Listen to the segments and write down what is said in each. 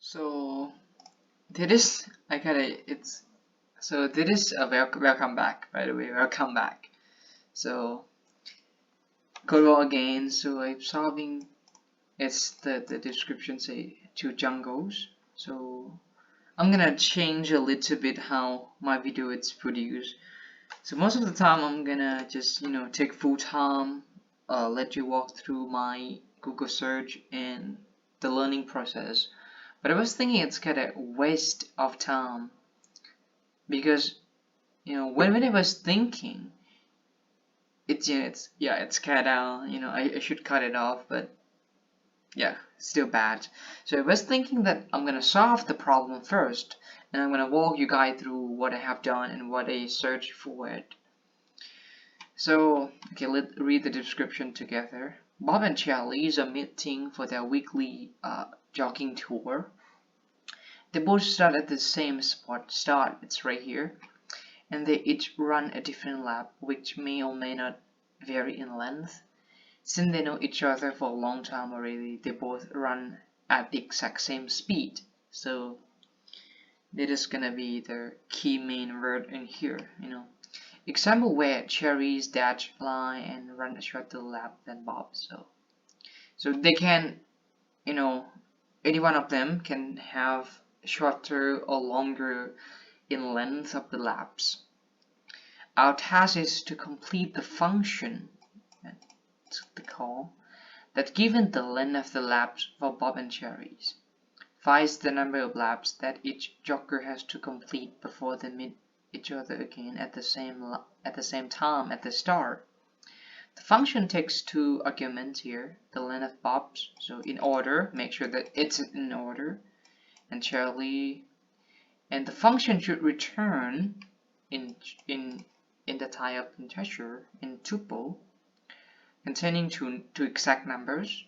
So this is I gotta it's so this is a welcome back, by the way. Welcome back. So Codewars again. So I'm solving. It's the description say two jungles. So I'm gonna change a little bit how my video is produced. So most of the time I'm gonna just take full time, let you walk through my Google search and the learning process. But I was thinking it's kind of waste of time because when I was thinking it's kind of I should cut it off, but yeah, still bad. So I was thinking that I'm gonna solve the problem first, and I'm gonna walk you guys through what I have done and what I searched for it. So okay, let's read the description together. Bob and Charlie are meeting for their weekly jogging tour. They both start at the same spot. It's right here. And they each run a different lap, which may or may not vary in length. Since they know each other for a long time already, they both run at the exact same speed. So that is gonna be the key main word in here. Example where Cherry's dash line and run a shorter lap than Bob. So they can, any one of them can have shorter or longer in length of the laps. Our task is to complete the function, that's the call, that given the length of the laps for Bob and Cherries, finds the number of laps that each jogger has to complete before they meet each other again at the same time at the start. The function takes two arguments here, the length of Bob's, so in order, make sure that it's in order, and Charlie, and the function should return in the type of integer in tuple containing two exact numbers.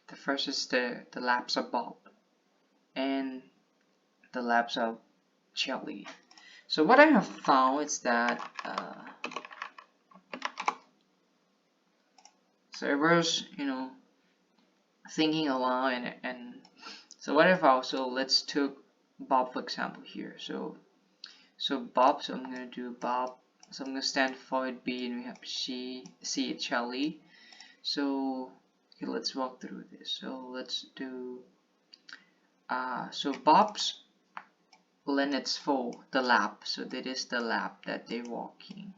The first is the laps of Bob and the laps of Charlie. So what I have found is that so I was thinking aloud and so what I found. So let's take Bob for example here. So Bob. So I'm gonna do Bob. So I'm gonna stand for it B, and we have C Charlie. So okay, let's walk through this. So let's do so Bob's length is 4, the lap. So that is the lap that they're walking,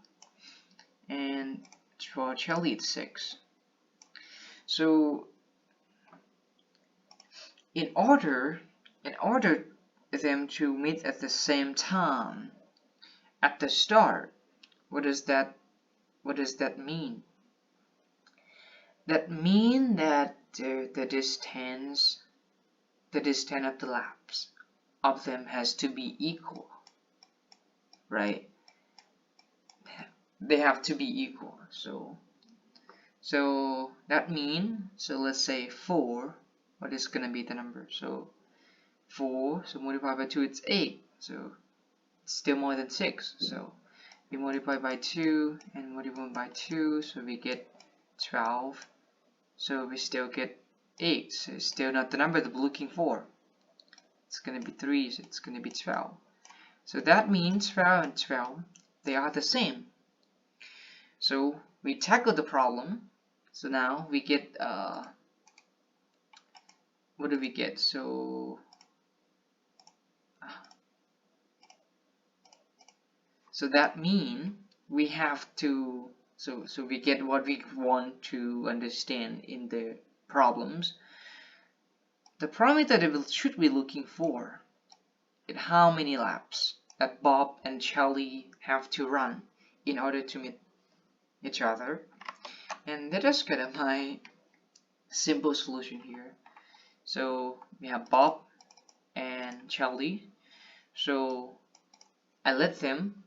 and for Charlie it's 6. So in order them to meet at the same time at the start, what does that mean? That mean that the distance of the laps of them has to be equal, right? They have to be equal. So that mean, so let's say 4, what is gonna be the number? So 4, so multiplied by 2, it's 8. So it's still more than 6. So we multiply by 2 and multiply by 2, so we get 12. So we still get 8. So it's still not the number that we're looking for. It's gonna be 3, so it's gonna be 12. So that means 12 and 12, they are the same. So we tackle the problem. So now we get what do we get? So that means we have to so we get what we want to understand in the problems. The parameter that we should be looking for is how many laps that Bob and Charlie have to run in order to meet each other. And that is kind of my simple solution here. So we have Bob and Charlie. So I let them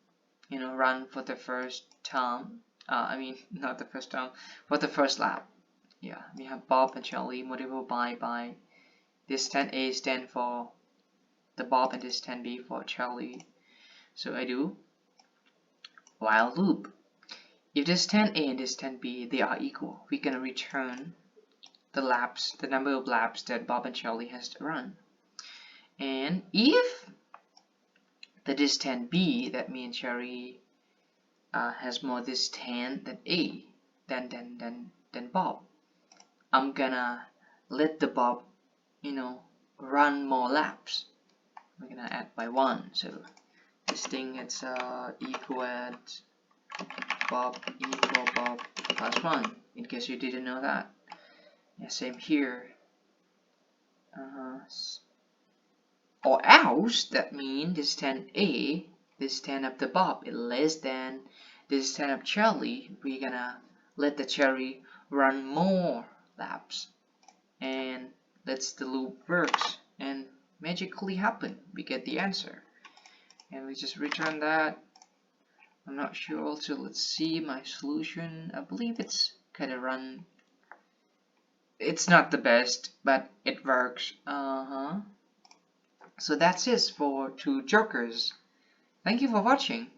run for the first time. I mean not the first time, for the first lap. Yeah, we have Bob and Charlie multiplied by this 10A stand for the Bob and this 10B for Charlie. So I do while loop. If this 10A and this 10B they are equal, we can return the number of laps that Bob and Charlie has to run. And if the distance B, that means Cherry has more distance than A, than Bob, I'm gonna let the Bob, run more laps. We're gonna add by 1, so this thing it's equal Bob plus 1, in case you didn't know that. Yeah, same here. Or else, that means distance A, distance of the Bob is less than distance of Charlie. We're gonna let the Cherry run more laps, and that's the loop works, and magically happen. We get the answer, and we just return that. I'm not sure. Also, let's see my solution. I believe it's kind of run. It's not the best, but it works. So that's it for 2 jokers. Thank you for watching.